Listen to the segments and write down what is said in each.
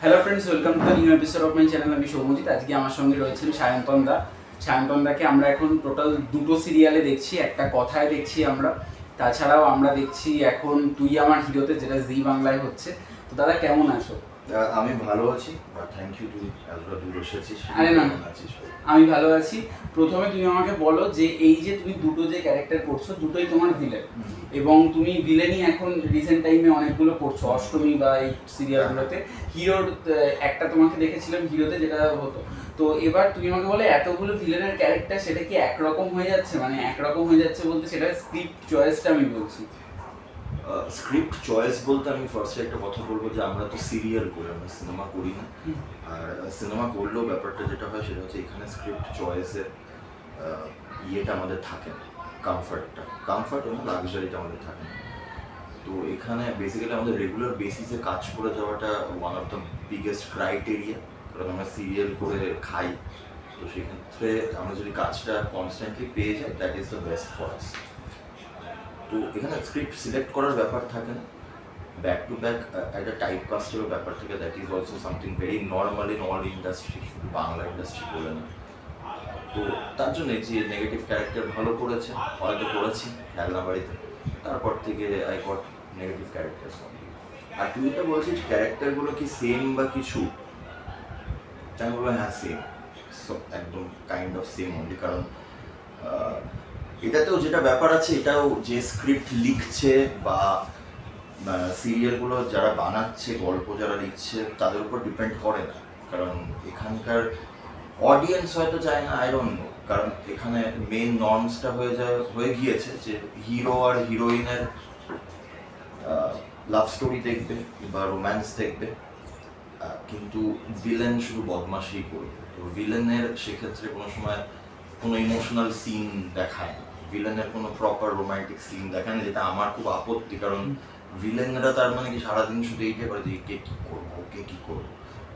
Hello friends, welcome to the new episode of my channel. আমি সৌমজিৎ। আজকে আমার সঙ্গে রয়েছেন সায়ন্তন দা। সায়ন্তন দাকে আমরা এখন টোটাল দুটো সিরিয়ালে দেখছি, একটা কথায় দেখছি আমরা, তাছাড়াও আমরা দেখছি এখন তুই আমার হিরোতে, যেটা জি বাংলায় হচ্ছে। তো দাদা কেমন আছো? আমি ভালো আছি, থ্যাংক ইউ, তুই এতটা দূর এসেছিস। আরে না, আমি ভালো আছি। প্রথমে তুমি আমাকে বলো যে এই যে তুমি দুটো যে ক্যারেক্টার করছো, দুটোই তোমার ভিলেন, এবং তুমি ভিলেনই এখন রিসেন্ট টাইমে অনেকগুলো করছো, অষ্টমী বা এই সিরিয়ালগুলোতে। হিরোর একটা তোমাকে দেখেছিলাম হিরোতে, যেটা হতো। তো এবার তুমি আমাকে বলে এতগুলো ভিলেনের ক্যারেক্টার, সেটা কি একরকম হয়ে যাচ্ছে? মানে একরকম হয়ে যাচ্ছে বলতে সেটা স্ক্রিপ্ট চয়েসটা আমি বলছি। স্ক্রিপ্ট চয়েস বলতে আমি ফার্স্টে একটা কথা বলবো যে আমরা তো সিরিয়াল করি, আমরা সিনেমা করি না। আর সিনেমা করলেও ব্যাপারটা যেটা হয় সেটা হচ্ছে এখানে স্ক্রিপ্ট চয়েসের ইয়েটা আমাদের থাকে না, কমফর্ট এবং লাক্সারিটা আমাদের থাকে না। তো এখানে বেসিক্যালি আমাদের রেগুলার বেসিসে কাজ করে যাওয়াটা one of the biggest criteria, কারণ আমরা সিরিয়াল করে খাই। তো সেক্ষেত্রে আমরা যদি কাজটা কনস্ট্যান্টলি পেয়ে যাই, that is the best for us. তো এখানে স্ক্রিপ্ট সিলেক্ট করার ব্যাপার থাকে না, ব্যাক টু ব্যাক একটা টাইপ কাস্টেরও ব্যাপার থাকে, that is also something very normal in all industry, Bangla industry বলে না। তো তার জন্য যে নেগেটিভ ক্যারেক্টার ভালো করেছে, হয়তো করেছি খেলনা বাড়িতে, তারপর থেকে আই গট নেগেটিভ ক্যারেক্টার। আর তুই তো বলছিস ক্যারেক্টারগুলো কি সেম বা কিছু, আমি বলবো হ্যাঁ সেম, একদম কাইন্ড অফ সেম অনলি। কারণ এটাতেও যেটা ব্যাপার আছে, এটাও যে স্ক্রিপ্ট লিখছে বা সিরিয়ালগুলো যারা বানাচ্ছে, গল্প যারা লিখছে, তাদের উপর ডিপেন্ড করে না। কারণ এখানকার অডিয়েন্স হয়তো চায় না, আই ডোন্ট নো। কারণ এখানে মেন নর্মসটা হয়ে গিয়েছে যে হিরো আর হিরোইনের লাভ স্টোরি দেখবে বা রোম্যান্স দেখবে, কিন্তু ভিলেন শুধু বদমাশি করবে। তো ভিলেনের সেক্ষেত্রে কোনো সময় কোনো ইমোশনাল সিন দেখায় না, ভিলেনের কোনো প্রপার রোমান্টিক সিন দেখায় না, যেটা আমার খুব আপত্তি। কারণ ভিলেনরা তার মানে কি সারাদিন শুধু এইটাই করে যে কে কী করবো, কে কী করবো।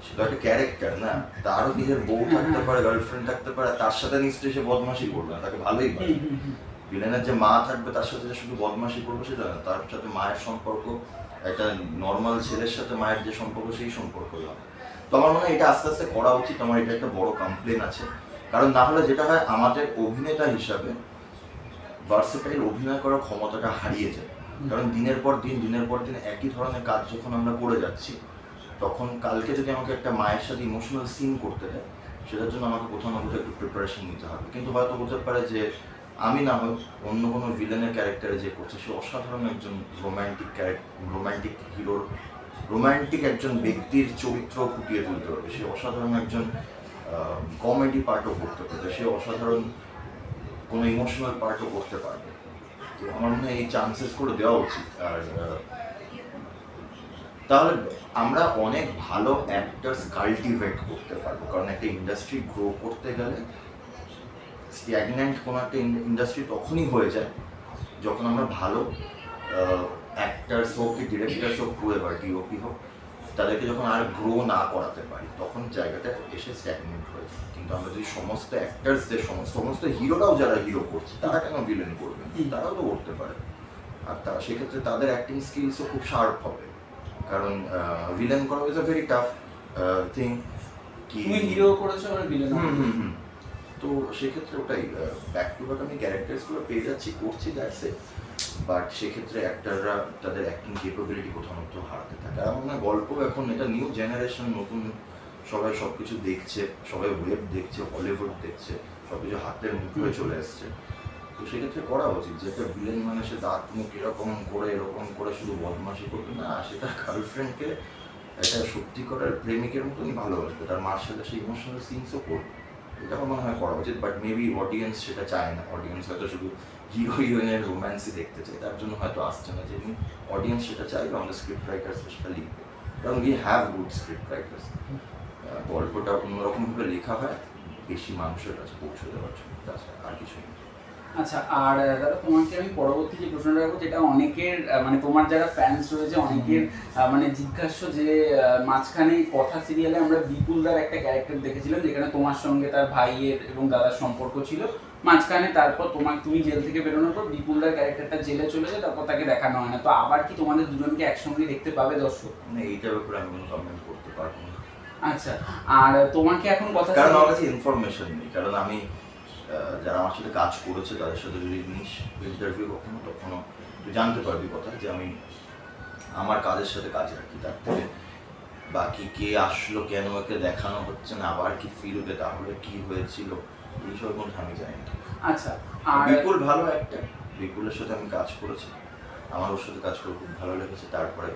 সেটা একটা ক্যারেক্টার না, তারও নিজের বউ থাকতে পারে, গার্লফ্রেন্ড থাকতে পারে, তার সাথে নিশ্চয়ই সে বদমাশি করবে না, তাকে ভালোই পারে। ভিলেনের যে মা থাকবে, তার সাথে যে শুধু বদমাশি করবে সেটা না, তার সাথে মায়ের সম্পর্ক, একটা নর্মাল ছেলের সাথে মায়ের যে সম্পর্ক, সেই সম্পর্ক হবে। তো আমার মনে হয় এটা আস্তে আস্তে করা উচিত। আমার এটা একটা বড় কমপ্লেন আছে। কারণ না হলে যেটা হয়, আমাদের অভিনেতা হিসাবে ভার্সেটাইল অভিনয় করার ক্ষমতাটা হারিয়ে যায়। কারণ দিনের পর দিন একই ধরনের কাজ যখন আমরা করে যাচ্ছি, তখন কালকে যদি আমাকে একটা মায়ের সাথে ইমোশনাল সিন করতে দেয়, সেটার জন্য আমাকে কোথাও না কোথাও একটু প্রিপারেশন নিতে হবে। কিন্তু হয়তো হতে পারে যে আমি না হয় অন্য কোনো ভিলেনের ক্যারেক্টারে যে করছে, সে অসাধারণ একজন রোম্যান্টিক হিরোর, রোম্যান্টিক একজন ব্যক্তির চরিত্র ফুটিয়ে তুলতে পারবে, সে অসাধারণ একজন কমেডি পার্টও করতে পারবে, সে অসাধারণ কোনো ইমোশনাল পার্টও করতে পারবে। তো আমার মনে হয় এই চান্সেস করে দেওয়া উচিত। আর তাহলে আমরা অনেক ভালো অ্যাক্টার্স কাল্টিভেট করতে পারবো। কারণ একটা ইন্ডাস্ট্রি গ্রো করতে গেলে স্ট্যাগন্যান্ট কোনো একটা ইন্ডাস্ট্রি তখনই হয়ে যায় যখন আমরা ভালো অ্যাক্টার্স হোক কি ডিরেক্টার্স হোক, হুএভার, ডিওপি হোক, তাদেরকে যখন আর গ্রো না করাতে পারি, তখন জায়গাটা এসে স্ট্যাগনেন্ট হয়ে যায়। কিন্তু আমরা যদি সমস্ত অ্যাক্টার্সদের, সমস্ত হিরোরাও যারা হিরো করছে, তারা কেন ভিলেন করবে? তারাও তো করতে পারে। আর সেক্ষেত্রে তাদের অ্যাক্টিং স্কিলসও খুব শার্প হবে। কারণ ভিলেন করা is a very tough thing. তুমি হিরো করেছো আর ভিলেন। তো সেক্ষেত্রে ওটাই ব্যাক টু ব্যাক আমি ক্যারেক্টার্সগুলো পেয়ে যাচ্ছি, করছি, দ্যাটস ইট। বাট সেক্ষেত্রে অ্যাক্টাররা তাদের অ্যাক্টিং ক্যাপাবিলিটি কোথাও না কোথাও হারাতে থাকে। আর আমার গল্প এখন এটা নিউ জেনারেশন, নতুন, সবাই সব কিছু দেখছে, সবাই ওয়েব দেখছে, হলিউড দেখছে, সব কিছু হাতের মুখে চলে এসছে। তো সেক্ষেত্রে করা উচিত যে একটা ভিলেন মানে সে দাঁত মুখ এরকম করে শুধু বদমাশি করবে না, সেটা গার্লফ্রেন্ডকে একটা সত্যিকারের প্রেমিকের মতনই ভালোবাসবে, তার মার সাথে সে ইমোশনাল সিনসও করবে। এটা আমার মনে হয় করা উচিত। বাট মেবি অডিয়েন্স সেটা চায় না। অডিয়েন্স হয়তো শুধু হিরো হিরোইনের রোম্যান্সই দেখতে চায়, তার জন্য হয়তো আসছে না। যেমনি অডিয়েন্স সেটা চাইবে, আমাদের স্ক্রিপ্ট রাইটার্স সেটা লিখবে। কারণ we have good script writers. গল্পটা অন্যরকমভাবে লেখা হয় বেশি মানুষের কাছে পৌঁছে দেওয়ার জন্য, তাছাড়া আর কিছু নেই। আচ্ছা, আর দাদা তোমাকে আমি পরবর্তী যে প্রশ্নটা রাখবো, যেটা অনেকের মানে তোমার যারা ফ্যান্স রয়েছে অনেকের মানে জিজ্ঞাস্য, যে মাঝখানে কথা সিরিয়ালে আমরা বিপুলদার একটা ক্যারেক্টার দেখেছিলাম, যেখানে তোমার সঙ্গে তার ভাইয়ের এবং দাদার সম্পর্ক ছিল। মাঝখানে তারপর তুমি জেল থেকে বেরোনোর পর বিপুলদার ক্যারেক্টারটা জেলে চলে যায়, তারপর তাকে দেখানো হয় না। তো আবার কি তোমাদের দুজনকে একসঙ্গে দেখতে পাবে দর্শক? মানে এইটার ব্যাপারে আমি কোনো কমেন্ট করতে পারবো না। আচ্ছা, আর তোমাকে এখন কথা, কারণ আমার কাছে ইনফরমেশন নেই, কারণ আমি যারা আমার সাথে কাজ করেছে তাদের সাথে যদি নিস ইন্টারভিউ কখনো, তখনও তুই জানতে পারবি কথা যে আমি আমার কাজের সাথে কাজ রাখি। তারপরে বাকি কে আসলো, কেন একে দেখানো হচ্ছে না, আবার কি ফিরবে, তাহলে কি হয়েছিল, এইসব মধ্যে আমি জানি না। আচ্ছা, আর বিপুল ভালো একটা, বিপুলের সাথে আমি কাজ করেছি, আমার ওর সাথে কাজ করে খুব ভালো লেগেছে। তারপরে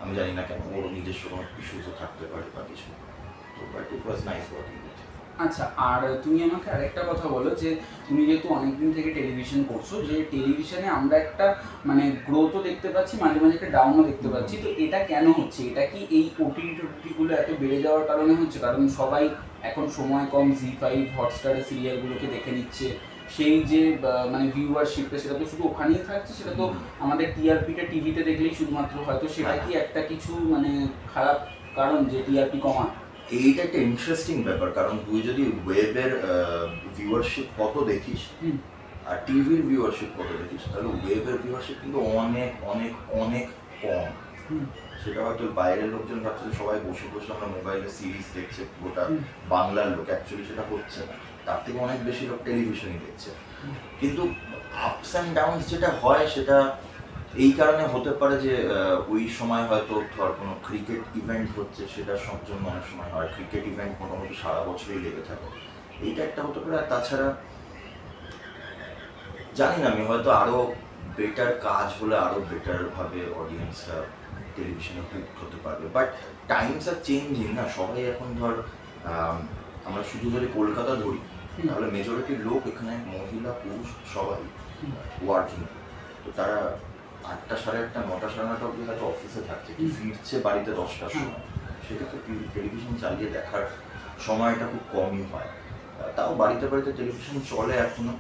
আমি জানি না কেন ওর নিজস্ব কোনো ইস্যুসও থাকতে পারে বা কিছু, তো but it was nice working with. আচ্ছা, আর তুমি আমাকে আরেকটা কথা বলো যে তুমি যেহেতু অনেকদিন থেকে টেলিভিশন করছো, যে টেলিভিশনে আমরা একটা মানে গ্রোথও দেখতে পাচ্ছি, মাঝে মাঝে একটা ডাউনও দেখতে পাচ্ছি, তো এটা কেন হচ্ছে? এটা কি এই ওটিটিগুলো এত বেড়ে যাওয়ার কারণে হচ্ছে? কারণ সবাই এখন সময় কম, জি5 হটস্টারের সিরিয়ালগুলোকে দেখে নিচ্ছে, সেই যে মানে ভিউয়ারশিপটা সেটা তো শুধু ওখানেই থাকছে, সেটা তো আমাদের টিআরপিটা টিভিতে দেখলেই শুধুমাত্র হয়, তো সেটা কি একটা কিছু মানে খারাপ কারণ যে টিআরপি কমা? এইটা একটা ইন্টারেস্টিং ব্যাপার, কারণ তুই যদি ওয়েবের ভিউয়ারশিপ কত দেখিস আর টিভির ভিউয়ারশিপ কত দেখিস, তাহলে ওয়েবের ভিউয়ারশিপ কিন্তু অনেক অনেক অনেক কম। সেটা হয়তো বাইরের লোকজন ভাবছে সবাই বসে বসে আমরা মোবাইলে সিরিজ দেখছে, গোটা বাংলার লোক, অ্যাকচুয়ালি সেটা হচ্ছে না, তার থেকে অনেক বেশি লোক টেলিভিশনই দেখছে। কিন্তু আপস অ্যান্ড ডাউনস যেটা হয় সেটা এই কারণে হতে পারে যে ওই সময় হয়তো ধর কোনো ক্রিকেট ইভেন্ট হচ্ছে, সেটা সব জন্য অনেক সময় হয়, ক্রিকেট ইভেন্ট মোটামুটি সারা বছরই লেগে থাকে, এইটা একটা হতে পারে। আর তাছাড়া জানি না, আমি হয়তো আরও বেটার কাজ হলে আরও বেটারভাবে অডিয়েন্সরা টেলিভিশনে হুক হতে পারবে, বাট টাইমস আর চেঞ্জিং না। সবাই এখন ধর আমরা শুধু যদি কলকাতা ধরি, তাহলে মেজরিটি লোক এখানে মহিলা পুরুষ সবাই ওয়ার্কিং, তো তারা 8টা, 8:30, 9টা, 9:30 অবধি হয়তো অফিসে থাকছে, কি ফিরছে বাড়িতে 10টার সময়, সেক্ষেত্রে টেলিভিশন চালিয়ে দেখার সময়টা খুব কমই হয়। তাও বাড়িতে বাড়িতে টেলিভিশন চলে এখনো,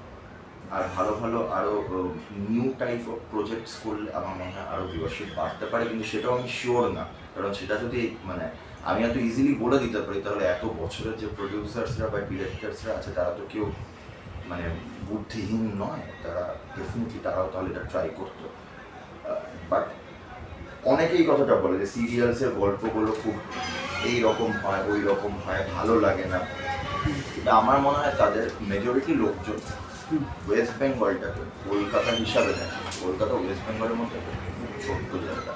আর ভালো ভালো আরও নিউ টাইপ অফ প্রজেক্টস করলে আমার মনে হয় আরও ভিউয়ারশিপ বাড়তে পারে, কিন্তু সেটাও আমি শিওর না, কারণ সেটা যদি মানে আমি এত ইজিলি বলে দিতে পারি, তাহলে এত বছরের যে প্রডিউসার্সরা বা ডিরেক্টরসরা আছে তারা তো কেউ মানে বুদ্ধিহীন নয়, তারা ডেফিনেটলি তারাও তাহলে এটা ট্রাই করতো। বাট অনেকেই কথাটা বলে যে সিরিয়ালসের গল্পগুলো খুব এই রকম হয়, ওই রকম হয়, ভালো লাগে না, কিন্তু আমার মনে হয় তাদের মেজরিটি লোকজন ওয়েস্ট বেঙ্গলটাকে কলকাতা হিসাবে দেখে। কলকাতা ওয়েস্ট বেঙ্গলের মধ্যে ছোট্ট জায়গা,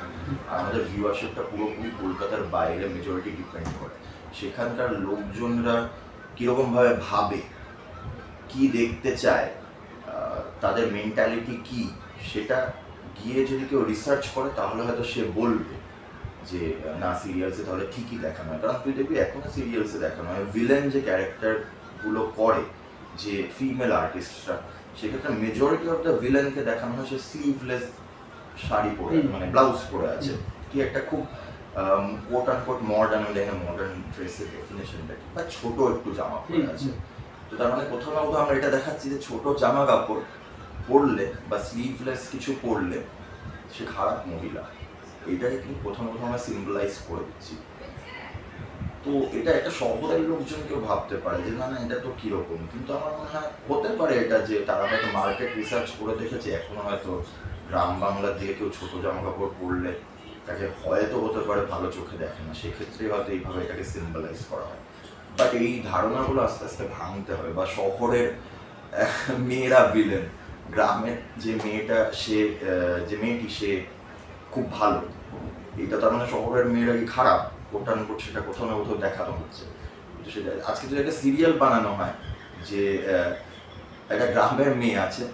আর আমাদের ভিউয়ারশিপটা পুরোপুরি কলকাতার বাইরে মেজরিটি ডিপেন্ড করে। সেখানকার লোকজনরা কীরকমভাবে ভাবে, কি দেখতে চায়, তাদের মেন্টালিটি কি, সেটা গিয়ে যদি কেউ রিসার্চ করে তাহলে হয়তো সে বলবে যে না সিরিয়ালসে তাহলে ঠিকই দেখানো হয়। কারণ তুই দেখবি এখনো সিরিয়ালসে দেখানো হয় ভিলেন যে ক্যারেক্টারগুলো করে, যে ফিমেল আর্টিস্টরা, সেক্ষেত্রে মেজরিটি অফ দ্য ভিলেনকে দেখানো হয় সে স্লিভলেস শাড়ি পরে, মানে ব্লাউজ পরে আছে, কি একটা খুব quote and quote modern, modern ড্রেসের ডেফিনেশনটা কি, বা ছোট একটু জামা পরে আছে। তো তার মানে কোথাও না কোথাও আমরা এটা দেখাচ্ছি যে ছোট জামা কাপড় পরলে বা স্লিভলেস কিছু পরলে সে খারাপ মহিলা, এটাকে কিন্তু কোথাও না কোথাও আমরা সিম্বলাইজ করে দিচ্ছি। তো এটা একটা শহরের লোকজন কেউ ভাবতে পারে যে না না এটা তো কীরকম, কিন্তু আমার মনে হয় হতে পারে এটা যে তারা হয়তো মার্কেট রিসার্চ করে দেখেছে, এখনো হয়তো গ্রাম বাংলার দিকে কেউ ছোটো জামা কাপড় পরলে তাকে হয়তো হতে পারে ভালো চোখে দেখে না, সেক্ষেত্রে হয়তো এইভাবে এটাকে সিম্বলাইজ করা হয়। বাট এই ধারণাগুলো আস্তে আস্তে ভাঙতে হবে, বা শহরের মেয়েরা ভিলেন, গ্রামের যে মেয়েটা সে যে মেয়েটি সে খুব ভালো, এটা তার মানে শহরের মেয়েরা কি খারাপ, কোটান কোট সেটা কোথাও না কোথাও দেখানো হচ্ছে। কিন্তু সেটা আজকে যদি একটা সিরিয়াল বানানো হয় যে একটা গ্রামের মেয়ে আছে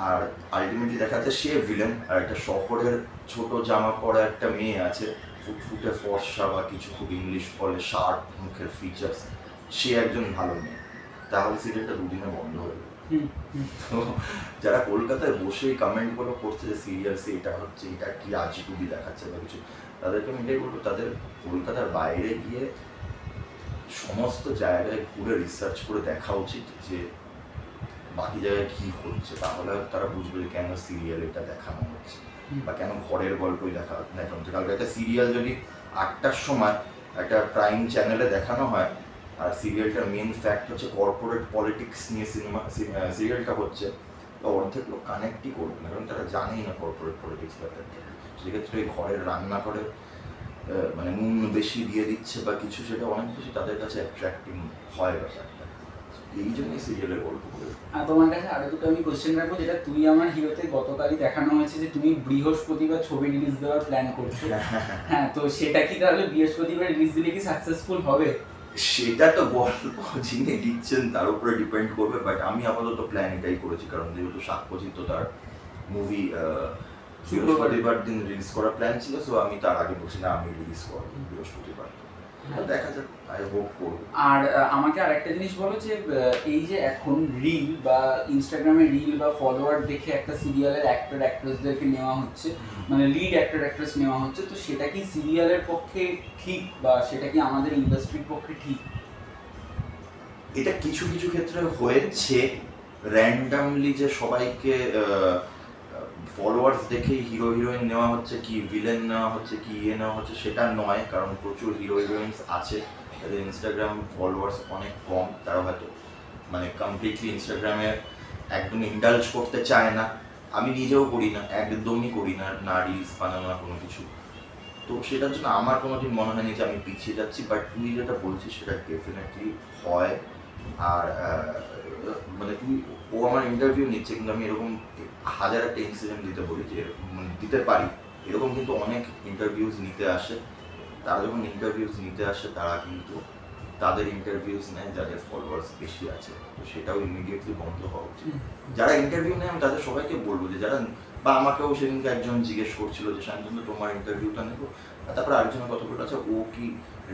আর আলটিমেটলি দেখা যাচ্ছে সে ভিলেন, আর একটা শহরের ছোট জামা পরা একটা মেয়ে আছে, ফুটফুটে ফর্সা বা কিছু খুব ইংলিশ বলে শার্ট, মুখের ফিচার্স, সে একজন ভালো মেয়ে, তাহলে সিরিয়ালটা দুদিনে বন্ধ হয়ে যাবে। তো যারা কলকাতায় বসেই কমেন্টগুলো করছে যে সিরিয়ালসে এটা হচ্ছে, এটা কি আজগুবি দেখাচ্ছে বা কিছু, তাদেরকে আমি এটাই বলবো তাদের কলকাতার বাইরে গিয়ে সমস্ত জায়গায় ঘুরে রিসার্চ করে দেখা উচিত যে বাকি জায়গায় কী হচ্ছে, তাহলে তারা বুঝবে যে কেন সিরিয়াল এটা দেখানো হচ্ছে বা কেন ঘরের গল্পই দেখানো হচ্ছে। কারণ একটা সিরিয়াল যদি 8টার সময় একটা প্রাইম চ্যানেলে দেখানো হয় আর সিরিয়ালটার মেন ফ্যাক্ট হচ্ছে কর্পোরেট পলিটিক্স নিয়ে সিরিয়ালটা হচ্ছে, তো অর্ধেক লোক কানেক্টই করবে না, কারণ তারা জানেই না কর্পোরেট পলিটিক্স ব্যাপারটা। সেক্ষেত্রে ঘরের রান্না করে মানে নুন বেশি দিয়ে দিচ্ছে বা কিছু, সেটা অনেক বেশি তাদের কাছে অ্যাট্রাক্টিং হয় ব্যাপারটা। এই জন্যই সিরিয়ালের গল্প করে। তোমার কাছে আরো দুটো আমি কোশ্চেন রাখবো, যেটা তুই আমার হিরোতে গতকালই দেখানো হয়েছে যে তুমি বৃহস্পতিবার ছবি রিলিজ দেওয়ার প্ল্যান করছো। হ্যাঁ, তো সেটা কি তাহলে বৃহস্পতিবার রিলিজ দিলে কি সাকসেসফুল হবে? সেটা তো গল্প যিনি লিখছেন তার উপরে ডিপেন্ড করবে, বাট আমি আপাতত প্ল্যান এটাই করেছি, কারণ যেহেতু সাক্ষ্যজিৎ তো তার মুভি বৃহস্পতিবার দিন রিলিজ করার প্ল্যান ছিল, সো আমি তার আগে বলছি না আমি রিলিজ করবো বৃহস্পতিবার। দেখা যাক, আই হোপ করবো। আর আমাকে আরেকটা জিনিস বলো যে এই যে এখন রিল বা ইনস্টাগ্রামে রিল বা ফলোয়ার দেখে একটা সিরিয়ালের অ্যাক্টর অ্যাক্ট্রেসদেরকে নেওয়া হচ্ছে, মানে লিড অ্যাক্টর অ্যাক্ট্রেস নেওয়া হচ্ছে, তো সেটা কি সিরিয়ালের পক্ষে ঠিক বা সেটা কি আমাদের ইন্ডাস্ট্রির পক্ষে ঠিক? এটা কিছু কিছু ক্ষেত্রে হয়েছে, র্যান্ডামলি যে সবাইকে ফলোয়ার্স দেখেই হিরো হিরোইন নেওয়া হচ্ছে কি ভিলেন নেওয়া হচ্ছে কি নেওয়া হচ্ছে সেটা নয়, কারণ প্রচুর হিরো হিরোইন্স আছে তাদের ইনস্টাগ্রাম ফলোয়ার্স অনেক কম, তারা হয়তো মানে কমপ্লিটলি ইনস্টাগ্রামে একদম ইন্ডালজ করতে চায় না। আমি নিজেও করি না, একদমই করি না, না রিলস বানানো না কোনো কিছু। তো সেটার জন্য আমার কোনোদিন মনে হয়নি যে আমি পিছিয়ে যাচ্ছি, বাট তুই যেটা বলছিস সেটা ডেফিনেটলি হয়। আর মানে তুই ও আমার ইন্টারভিউ নিচ্ছে, কিন্তু আমি এরকম হাজার একটা ইনসিডেন্ট দিতে বলি যে দিতে পারি, এরকম কিন্তু অনেক ইন্টারভিউজ নিতে আসে। তারা যখন ইন্টারভিউজ নিতে আসে তারা কিন্তু তাদের ইন্টারভিউজ নেয় যাদের ফলোয়ার্স বেশি আছে, তো সেটাও ইমিডিয়েটলি বন্ধ হওয়া উচিত। যারা ইন্টারভিউ নেয় আমি তাদের সবাইকে বলবো যে যারা, বা আমাকেও সেদিনকে একজন জিজ্ঞেস করছিল যে শান্তনু তোমার ইন্টারভিউটা নেবো, তারপরে আরেকজনের কথা বললো আচ্ছা ও কি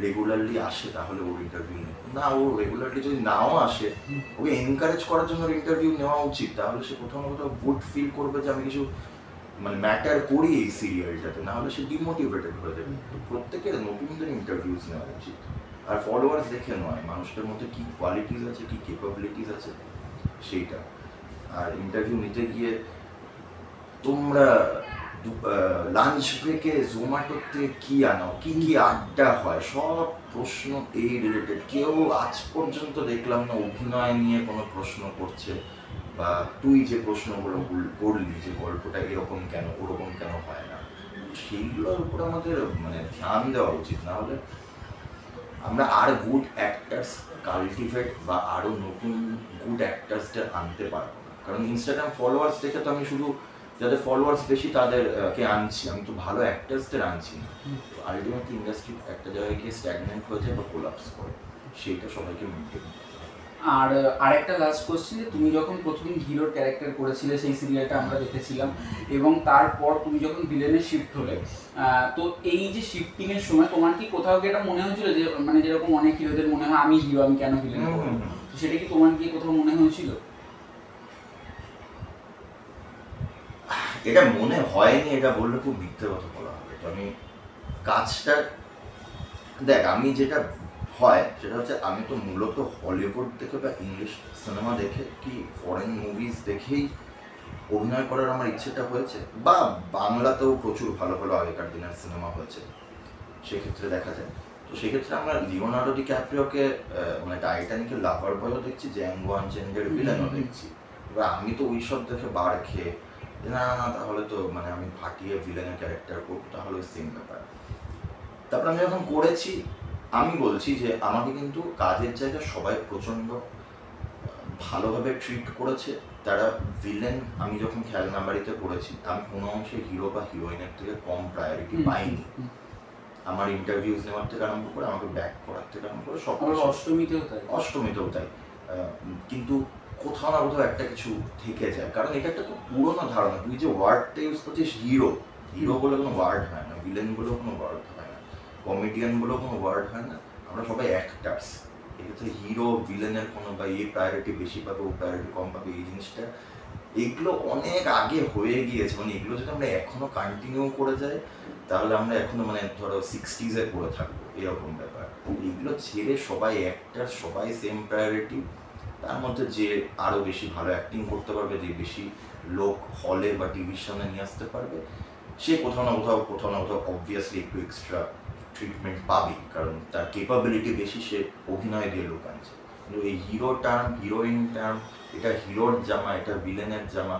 রেগুলারলি আসে তাহলে ওর ইন্টারভিউ নেব না, ও রেগুলারলি যদি নাও আসে ওকে এনকারেজ করার জন্য ইন্টারভিউ নেওয়া উচিত, তাহলে সে কোথাও না কোথাও গুড ফিল করবে যে আমি কিছু মানে ম্যাটার করি এই সিরিয়ালটাতে, না হলে সে ডিমোটিভেটেড হয়ে যাবে। তো প্রত্যেকের নতুনদের ইন্টারভিউজ নেওয়া উচিত, আর ফলোয়ার্স দেখে নয়, মানুষটার মধ্যে কি কোয়ালিটিস আছে কি ক্যাপাবিলিটিস আছে সেইটা। আর ইন্টারভিউ নিতে গিয়ে তোমরা লাঞ্চ ব্রেকে জোম্যাটোতে কি আনো, কি কি আড্ডা হয়, সব প্রশ্ন এই রিলেটেড। কেউ আজ পর্যন্ত দেখলাম না অভিনয় নিয়ে কোনো প্রশ্ন করছে, বা তুই যে প্রশ্নগুলো করলি যে গল্পটা এরকম কেন ওরকম কেন হয় না, সেইগুলোর উপর আমাদের মানে ধ্যান দেওয়া উচিত। না হলে আমরা আর গুড অ্যাক্টার্স কাল্টিভেট বা আরও নতুন গুড অ্যাক্টার্সদের আনতে পারবো না, কারণ ইনস্টাগ্রাম ফলোয়ার্স দেখে তো আমি শুধু যাদের ফলোয়ার্স বেশি তাদেরকে আনছি, আমি তো ভালো অ্যাক্টার্সদের আনছি না। আলটিমেটলি ইন্ডাস্ট্রি একটা জায়গায় গিয়ে স্ট্যাগনেন্ট হয়ে যায় বা কোলাপস করে, সেইটা সবাইকে মেনটেন। আর আরেকটা লাস্ট কোশ্চেন, যে তুমি যখন প্রথম হিরোর ক্যারেক্টার করেছিলে সেই সিরিয়ালটা আমরা দেখেছিলাম, এবং তারপর তুমি যখন ভিলেনে শিফট হলে, তো এই যে শিফটিং এর সময় তোমার কি কোথাও কি এটা মনে হয়েছিল যে মানে যেরকম অনেক হিরোদের মনে হয় আমি হিরো আমি কেন ভিলেন করবো, সেটা কি তোমার কি কোথাও মনে হয়েছিল? এটা মনে হয়নি, এটা বললে খুব মিথ্যে কথা বলা হবে। তো আমি কাজটা দেখ, আমি যেটা হয় সেটা হচ্ছে আমি তো মূলত হলিউড দেখে বা ইংলিশ সিনেমা দেখে কি ফরেন মুভিজ দেখেই অভিনয় করার আমার ইচ্ছেটা হয়েছে, বা বাংলাতেও প্রচুর ভালো ভালো আগেকার দিনের সিনেমা হয়েছে সেক্ষেত্রে দেখা যায়। তো সেক্ষেত্রে আমরা লিওনার্ডো ডিক্যাপ্রিওকে মানে টাইটানিকের লাভার বয়ও দেখছি, জ্যাঙ্গো আনচেইনডের ভিলেনও দেখছি। এবার আমি তো ওই সব দেখে বার খেয়ে না না তাহলে তো মানে আমি ফাটিয়ে ভিলেনের ক্যারেক্টার করবো, তাহলে সেম ব্যাপার। তারপর আমি যখন করেছি আমি বলছি যে আমাকে কিন্তু কাজের জায়গায় সবাই প্রচণ্ড ভালোভাবে ট্রিট করেছে। তারা ভিলেন, আমি যখন খেলনা বাড়িতে করেছি আমি কোনো অংশে হিরো বা হিরোইনের থেকে কম প্রায়োরিটি পাইনি। আমার ইন্টারভিউজ নেওয়ার থেকে আরম্ভ করে আমাকে ব্যাক করার থেকে আরম্ভ করে সব অষ্টমীতেও তাই। কিন্তু কোথাও না কোথাও একটা কিছু থেকে যায়, কারণ এটা একটা খুব পুরোনো ধারণা। তুই যে ওয়ার্ডটা ইউজ করছিস হিরো, হিরো বলে কোনো ওয়ার্ড হয় না, ভিলেন বলেও কোনো ওয়ার্ড হয় না, কমেডিয়ান বলেও কোনো ওয়ার্ড হয় না, আমরা সবাই অ্যাক্টার্স। এক্ষেত্রে হিরো ভিলেনের কোনো বা এই প্রায়োরিটি বেশি পাবে ও প্রায়োরিটি কম পাবে এই জিনিসটা এগুলো অনেক আগে হয়ে গিয়েছে। মানে এগুলো যদি আমরা এখনো কন্টিনিউ করে যাই তাহলে আমরা এখনো মানে ধরো 60s পড়ে থাকবো, এরকম ব্যাপার। এগুলো ছেড়ে সবাই অ্যাক্টার, সবাই সেম প্রায়োরিটি। তার মধ্যে যে আরও বেশি ভালো অ্যাক্টিং করতে পারবে, যে বেশি লোক হলে বা টিভির সামনে নিয়ে আসতে পারবে, সে কোথাও না কোথাও অবভিয়াসলি একটু এক্সট্রা ট্রিটমেন্ট পাবে, কারণ তার ক্যাপাবিলিটি বেশি, সে অভিনয় দিয়ে লোক আনছে। কিন্তু এই হিরো টার্ম, হিরোইন টার্ম, এটা হিরোর জামা এটা ভিলেনের জামা,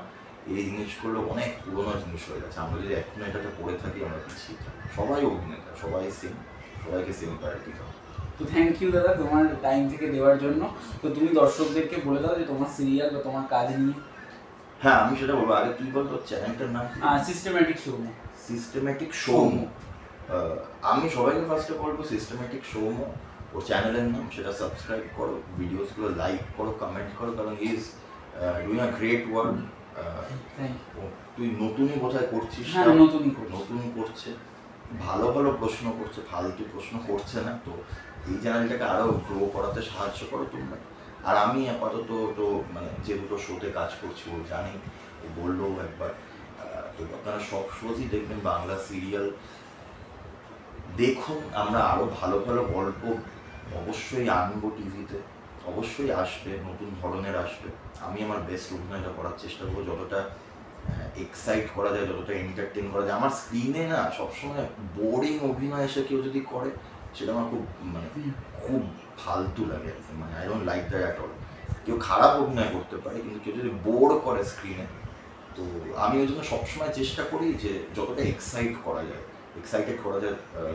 এই জিনিসগুলো অনেক পুরোনো জিনিস হয়ে গেছে। আমরা যদি এখন এটাতে পড়ে থাকি আমরা পিছিয়ে থাকি। সবাই অভিনেতা, সবাই সেম, সবাইকে সেম প্রায়োরিটি দাও। তো থ্যাংক ইউ দাদা তোমার টাইম থেকে দেওয়ার জন্য। তো তুমি দর্শকদেরকে বলে দাও যে তোমার সিরিয়াল বা তোমার কাজ নিয়ে। হ্যাঁ, আমি সেটা বলবো। আগে তুই বল তোর চ্যানেলটার নাম। Systematic show. সিস্টেম্যাটিক সৌম্য। আমি সবাইকে ফার্স্টে বলবো সিস্টেম্যাটিক সৌম্য ওর চ্যানেলের নাম, সেটা সাবস্ক্রাইব করো, ভিডিওসগুলো লাইক করো, কমেন্ট করো, কারণ he is doing a great work. তুই নতুনই কোথায় করছিস? হ্যাঁ, নতুন করছে, ভালো ভালো প্রশ্ন করছে, ফালতু প্রশ্ন করছে না। তো এই চ্যানেলটাকে আরও গ্রো করাতে সাহায্য করো তোমরা। আর আমি আপাতত তো মানে যে দুটো শোতে কাজ করছি ও জানি, ও বললো একবার। তো আপনারা সব শোজই দেখবেন, বাংলা সিরিয়াল দেখুন। আমরা আরও ভালো ভালো গল্প অবশ্যই আনবো টিভিতে, অবশ্যই আসবে, নতুন ধরনের আসবে। আমি আমার বেস্ট অভিনয়টা করার চেষ্টা করবো, যতটা এক্সাইট করা যায়, যতটা এন্টারটেইন করা যায়। আমার স্ক্রিনে না সবসময় বোরিং অভিনয় এসে কেউ যদি করে, সেটা আমার খুব ফালতু লাগে। মানে I don't like that at all. কেউ খারাপ অভিনয় করতে পারে, কিন্তু কেউ যদি বোর করে স্ক্রিনে, তো আমি ওই জন্য সবসময় চেষ্টা করি যে যতটা এক্সাইটেড করা যায়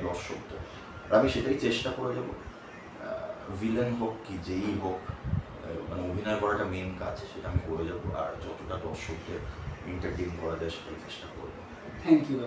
দর্শকদের। আর আমি সেটাই চেষ্টা করে যাবো। ভিলেন হোক কি যেই হোক, মানে অভিনয় করাটা মেন কাজ, সেটা আমি করে যাবো। আর যতটা দর্শকদের এন্টারটেইন করা যায় সেটাই চেষ্টা করবো। Thank you.